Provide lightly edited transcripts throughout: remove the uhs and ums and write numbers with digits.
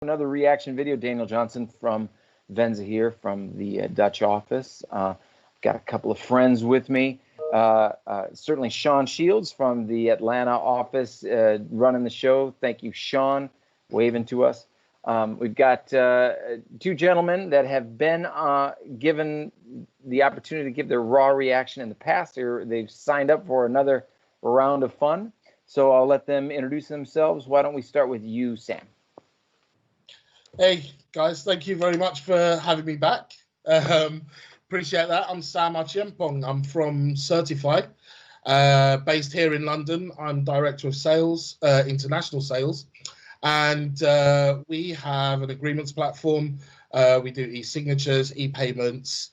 Another reaction video. Daniel Johnson from Venza here from the Dutch office. Got a couple of friends with me. Certainly Sean Shields from the Atlanta office running the show. Thank you, Sean, waving to us. We've got two gentlemen that have been given the opportunity to give their raw reaction in the past. They've signed up for another round of fun. So I'll let them introduce themselves. Why don't we start with you, Sam? Hey guys, thank you very much for having me back. Appreciate that. I'm Sam Archeampong. I'm from Sertifi, based here in London. I'm Director of Sales, International Sales, and we have an agreements platform. We do e-signatures, e-payments,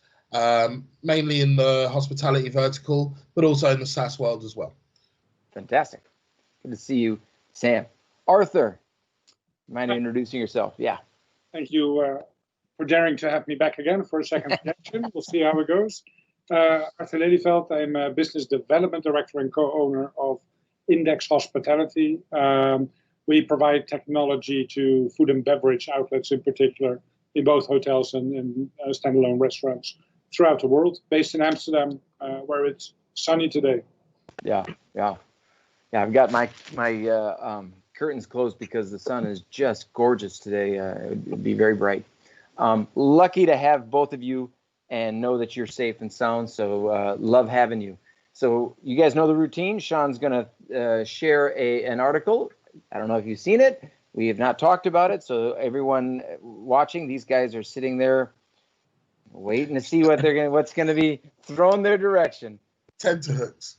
mainly in the hospitality vertical, but also in the SaaS world as well. Fantastic. Good to see you, Sam. Arthur, mind introducing yourself? Yeah. Thank you for daring to have me back again for a second reaction. We'll see how it goes. Arthur Leliveld, I'm a Business Development Director and co-owner of Index Hospitality. We provide technology to food and beverage outlets in particular, in both hotels and standalone restaurants throughout the world, based in Amsterdam, where it's sunny today. Yeah. I've got my curtains closed because the sun is just gorgeous today. It would be very bright. Lucky to have both of you and know that you're safe and sound. So love having you. So you guys know the routine. Sean's going to share an article. I don't know if you've seen it. We have not talked about it. So everyone watching, these guys are sitting there waiting to see what's going to be thrown their direction. Tenterhooks.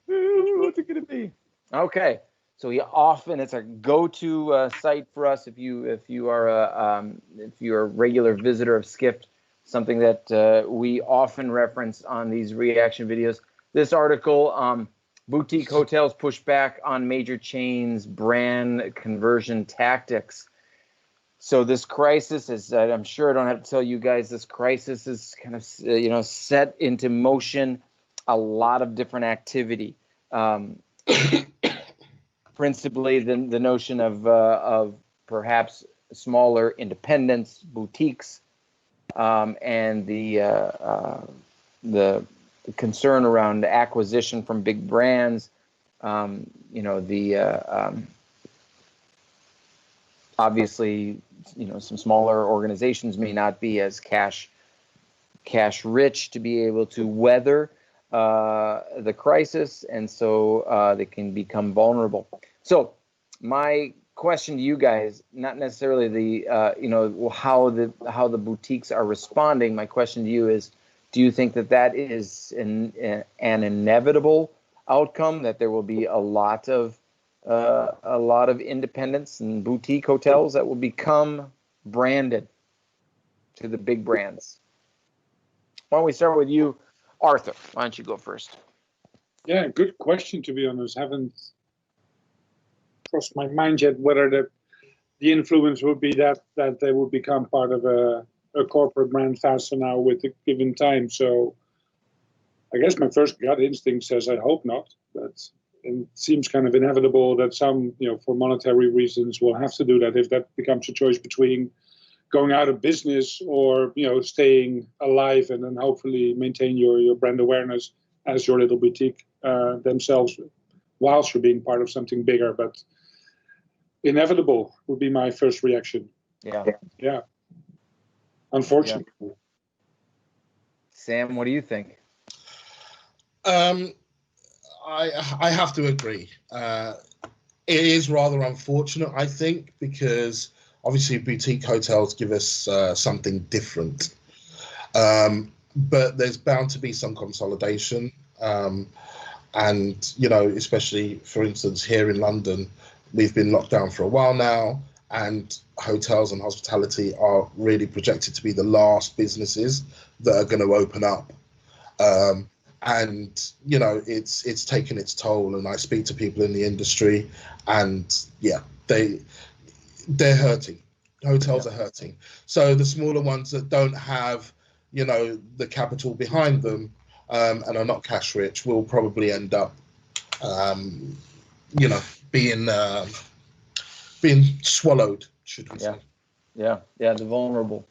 What's it going to be? Okay. So it's a go-to site for us if you are a regular visitor of Skift, something that we often reference on these reaction videos. This article, boutique hotels push back on major chains' brand conversion tactics. So this crisis is, I'm sure I don't have to tell you guys, this crisis is kind of set into motion a lot of different activity. Principally, the notion of perhaps smaller independents, boutiques, and the concern around acquisition from big brands. Obviously, some smaller organizations may not be as cash rich to be able to weather the crisis, and so they can become vulnerable. So my question to you guys, not necessarily the how the boutiques are responding. My question to you is, do you think that is an inevitable outcome, that there will be a lot of independents and boutique hotels that will become branded to the big brands? Why don't we start with you, Arthur? Why don't you go first? Yeah, good question, to be honest. Haven't crossed my mind yet whether the influence would be that they would become part of a corporate brand faster now with the given time. So I guess my first gut instinct says I hope not. But it seems kind of inevitable that some, for monetary reasons, will have to do that if that becomes a choice between going out of business or staying alive and then hopefully maintain your brand awareness as your little boutique themselves whilst you're being part of something bigger. But inevitable would be my first reaction. Yeah. Unfortunately. Yeah. Sam, what do you think? I have to agree. It is rather unfortunate, I think, because obviously boutique hotels give us something different. But there's bound to be some consolidation. And, especially, for instance, here in London, we've been locked down for a while now, and hotels and hospitality are really projected to be the last businesses that are going to open up. And, it's taken its toll, and I speak to people in the industry, and they're hurting. Hotels are hurting. So the smaller ones that don't have, the capital behind them, and are not cash rich, will probably end up, being swallowed, should we say. Yeah, the vulnerable.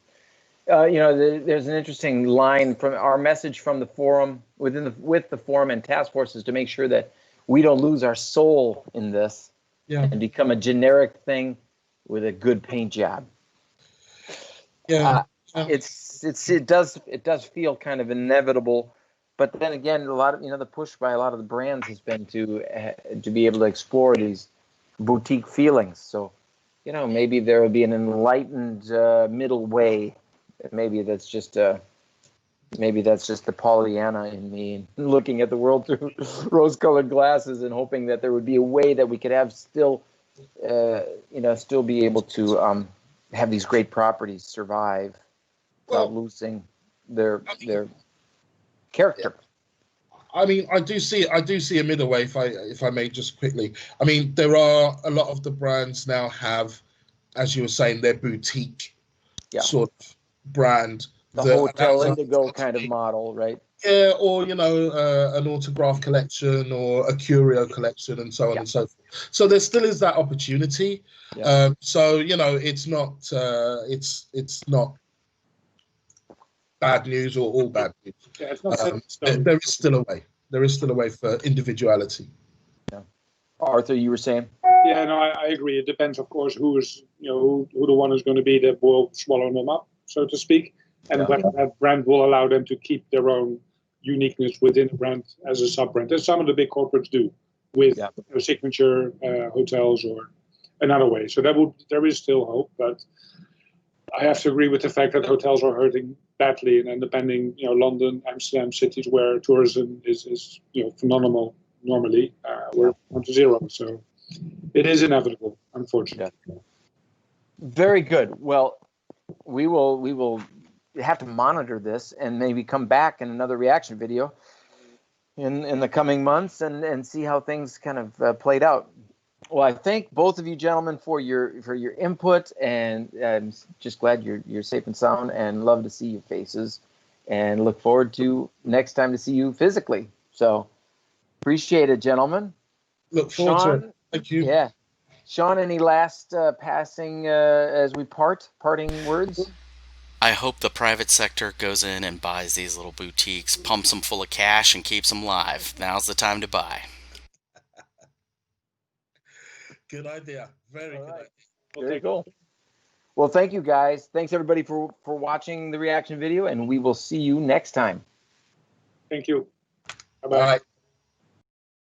There's an interesting line from our message from the forum with the forum and task forces to make sure that we don't lose our soul in this and become a generic thing with a good paint job. It does feel kind of inevitable, but then again, a lot of the push by a lot of the brands has been to be able to explore these boutique feelings. So, maybe there will be an enlightened middle way. Maybe that's just the Pollyanna in me, looking at the world through rose-colored glasses and hoping that there would be a way that we could have still be able to have these great properties survive without losing their character. I mean, I do see a middle way, if I may just quickly. I mean, there are a lot of the brands now have, as you were saying, their boutique sort of brand. The Hotel Indigo kind of model, right? Yeah, or an autograph collection or a curio collection and so on and so forth. So there still is that opportunity. So it's not bad news or all bad news. Yeah, it's not there is still a way. There is still a way for individuality. Yeah. Arthur, you were saying? Yeah, no, I agree. It depends, of course, who the one is going to be that will swallow them up, so to speak, and whether that brand will allow them to keep their own uniqueness within the brand as a sub-brand. And some of the big corporates do with signature hotels or another way. So there is still hope, but I have to agree with the fact that hotels are hurting badly, and depending, London, Amsterdam, cities where tourism is phenomenal normally, we're 1 to 0. So it is inevitable, unfortunately. Very good. Well, we will have to monitor this and maybe come back in another reaction video in the coming months and see how things kind of played out. Well, I thank both of you gentlemen for your input, and I'm just glad you're safe and sound, and love to see your faces, and look forward to next time to see you physically. So appreciate it, gentlemen. Look forward to it. Thank you. Yeah, Sean, any last passing as we parting words? I hope the private sector goes in and buys these little boutiques, pumps them full of cash, and keeps them live. Now's the time to buy. Good idea. Very good idea. Very cool. Well, thank you, guys. Thanks, everybody, for watching the reaction video, and we will see you next time. Thank you. Bye-bye.